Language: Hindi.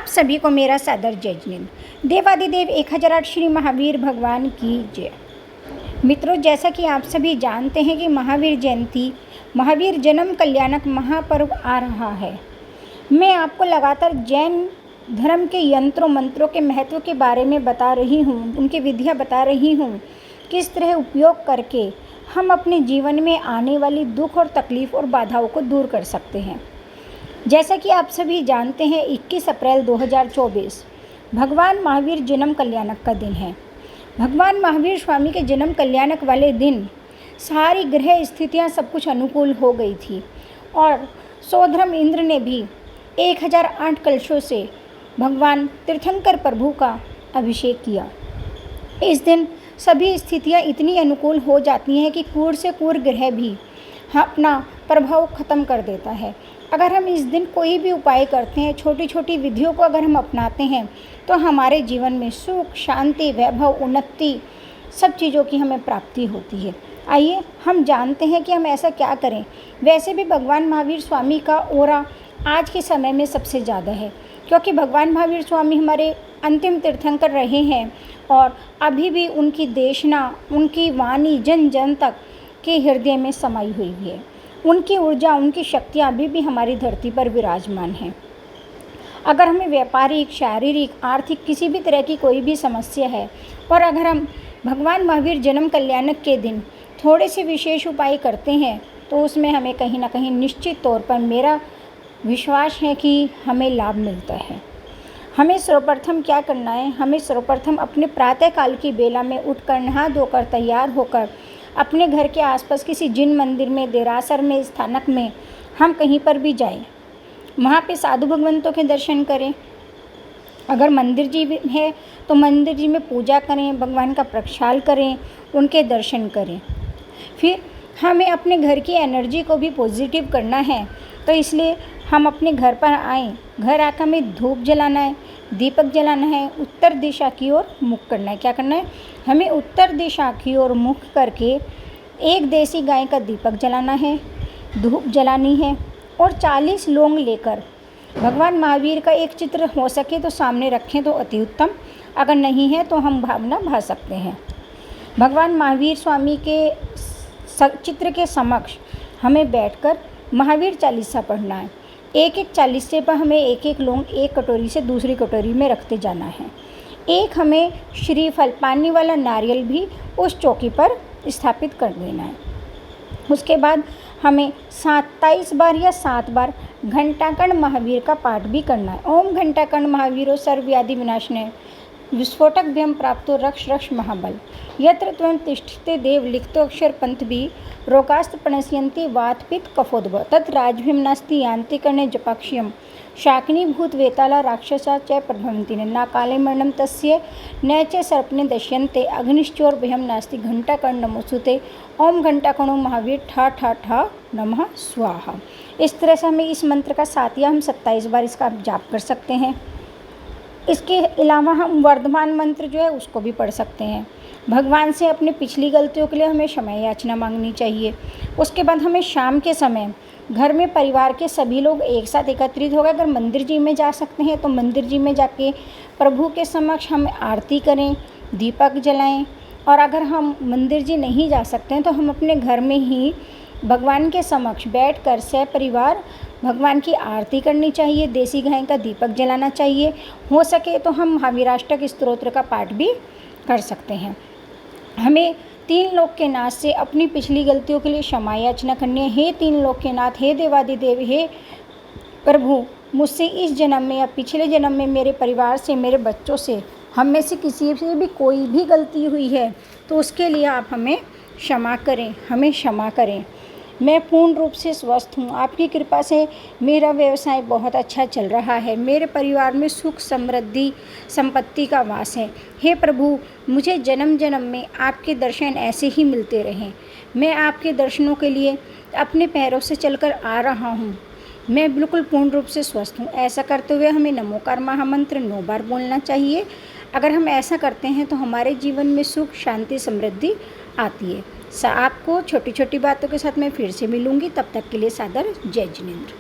आप सभी को मेरा सादर जय जिनेंद्र। देवादिदेव 1008 श्री महावीर भगवान की जय। मित्रों, जैसा कि आप सभी जानते हैं कि महावीर जयंती, महावीर जन्म कल्याणक महापर्व आ रहा है। मैं आपको लगातार जैन धर्म के यंत्रों मंत्रों के महत्व के बारे में बता रही हूँ, उनकी विधियाँ बता रही हूँ, किस तरह उपयोग करके हम अपने जीवन में आने वाली दुख और तकलीफ़ और बाधाओं को दूर कर सकते हैं। जैसा कि आप सभी जानते हैं, 21 अप्रैल 2024 भगवान महावीर जन्म कल्याणक का दिन है। भगवान महावीर स्वामी के जन्म कल्याणक वाले दिन सारी ग्रह स्थितियां सब कुछ अनुकूल हो गई थी और सौधर्म इंद्र ने भी 1008 कलशों से भगवान तीर्थंकर प्रभु का अभिषेक किया। इस दिन सभी स्थितियां इतनी अनुकूल हो जाती हैं कि क्रूर से क्रूर ग्रह भी अपना प्रभाव ख़त्म कर देता है। अगर हम इस दिन कोई भी उपाय करते हैं, छोटी छोटी विधियों को अगर हम अपनाते हैं, तो हमारे जीवन में सुख, शांति, वैभव, उन्नति सब चीज़ों की हमें प्राप्ति होती है। आइए हम जानते हैं कि हम ऐसा क्या करें। वैसे भी भगवान महावीर स्वामी का ओरा आज के समय में सबसे ज़्यादा है, क्योंकि भगवान महावीर स्वामी हमारे अंतिम तीर्थंकर रहे हैं और अभी भी उनकी देशना, उनकी वाणी जन जन तक के हृदय में समाई हुई है। उनकी ऊर्जा, उनकी शक्तियाँ अभी भी हमारी धरती पर विराजमान हैं। अगर हमें व्यापारिक, शारीरिक, आर्थिक किसी भी तरह की कोई भी समस्या है और अगर हम भगवान महावीर जन्म कल्याणक के दिन थोड़े से विशेष उपाय करते हैं, तो उसमें हमें कहीं ना कहीं निश्चित तौर पर मेरा विश्वास है कि हमें लाभ मिलता है। हमें सर्वप्रथम क्या करना है? हमें सर्वप्रथम अपने प्रातःकाल की बेला में उठकर, नहा धोकर, तैयार होकर अपने घर के आसपास किसी जिन मंदिर में, देरासर में, स्थानक में हम कहीं पर भी जाएं, वहाँ पे साधु भगवंतों के दर्शन करें। अगर मंदिर जी है तो मंदिर जी में पूजा करें, भगवान का प्रक्षाल करें, उनके दर्शन करें। फिर हमें अपने घर की एनर्जी को भी पॉजिटिव करना है, तो इसलिए हम अपने घर पर आएँ। घर आकर हमें धूप जलाना है, दीपक जलाना है, उत्तर दिशा की ओर मुख करना है। क्या करना है? हमें उत्तर दिशा की ओर मुख करके एक देसी गाय का दीपक जलाना है, धूप जलानी है और 40 लौंग लेकर भगवान महावीर का एक चित्र हो सके तो सामने रखें तो अति उत्तम। अगर नहीं है तो हम भावना भा सकते हैं। भगवान महावीर स्वामी के चित्र के समक्ष हमें बैठकर महावीर चालीसा पढ़ना है। एक एक चालीसे पर हमें एक एक लौंग एक कटोरी से दूसरी कटोरी में रखते जाना है। एक हमें श्रीफल, पानी वाला नारियल भी उस चौकी पर स्थापित कर देना है। उसके बाद हमें 27 बार या 7 बार घंटाकर्ण महावीर का पाठ भी करना है। ओम घंटाकर्ण महावीरो सर्वव्याधि विनाशने विस्फोटक भयम प्राप्तो रक्ष रक्ष महाबल यत्र त्वं तिष्ठते देव लिखतो अक्षर पंथ भी रोगास्त प्रणश्यन्ति वात पित्त कफोद्भव तत् राजभीम नास्ति यान्ति कर्णे जपाक्ष्यम शाकिनी भूत वेताला राक्षसा च प्रभवन्ति न काले मरणम तस्य न च सर्पने दश्यन्ते अग्निश्चोर भयम नास्ति घंटाकर्ण नमोस्तुते ओम घंटाकर्णो महावीर ठा ठा ठा नमः स्वाहा। इस तरह से हमें इस मंत्र का 7 या हम 27 बार इसका जाप कर सकते हैं। इसके अलावा हम वर्धमान मंत्र जो है उसको भी पढ़ सकते हैं। भगवान से अपनी पिछली गलतियों के लिए हमें क्षमा याचना मांगनी चाहिए। उसके बाद हमें शाम के समय घर में परिवार के सभी लोग एक साथ एकत्रित हो गए। अगर मंदिर जी में जा सकते हैं तो मंदिर जी में जाके प्रभु के समक्ष हम आरती करें, दीपक जलाएं। और अगर हम मंदिर जी नहीं जा सकते हैं तो हम अपने घर में ही भगवान के समक्ष बैठकर सपरिवार भगवान की आरती करनी चाहिए, देसी गाय का दीपक जलाना चाहिए। हो सके तो हम महावीराष्टक स्तोत्र का पाठ भी कर सकते हैं। हमें 3 लोक के नाथ से अपनी पिछली गलतियों के लिए क्षमा याचना करनी है। हे 3 लोक के नाथ, हे देवादिदेव, हे प्रभु, मुझसे इस जन्म में या पिछले जन्म में मेरे परिवार से, मेरे बच्चों से, हम में से किसी से भी कोई भी गलती हुई है तो उसके लिए आप हमें क्षमा करें, हमें क्षमा करें। मैं पूर्ण रूप से स्वस्थ हूँ। आपकी कृपा से मेरा व्यवसाय बहुत अच्छा चल रहा है। मेरे परिवार में सुख, समृद्धि, संपत्ति का वास है। हे प्रभु, मुझे जन्म जन्म में आपके दर्शन ऐसे ही मिलते रहें। मैं आपके दर्शनों के लिए अपने पैरों से चलकर आ रहा हूँ। मैं बिल्कुल पूर्ण रूप से स्वस्थ हूँ। ऐसा करते हुए हमें नमोकार महामंत्र 9 बार बोलना चाहिए। अगर हम ऐसा करते हैं तो हमारे जीवन में सुख, शांति, समृद्धि आती है। आपको छोटी छोटी बातों के साथ मैं फिर से मिलूंगी। तब तक के लिए सादर जय जिनेंद्र।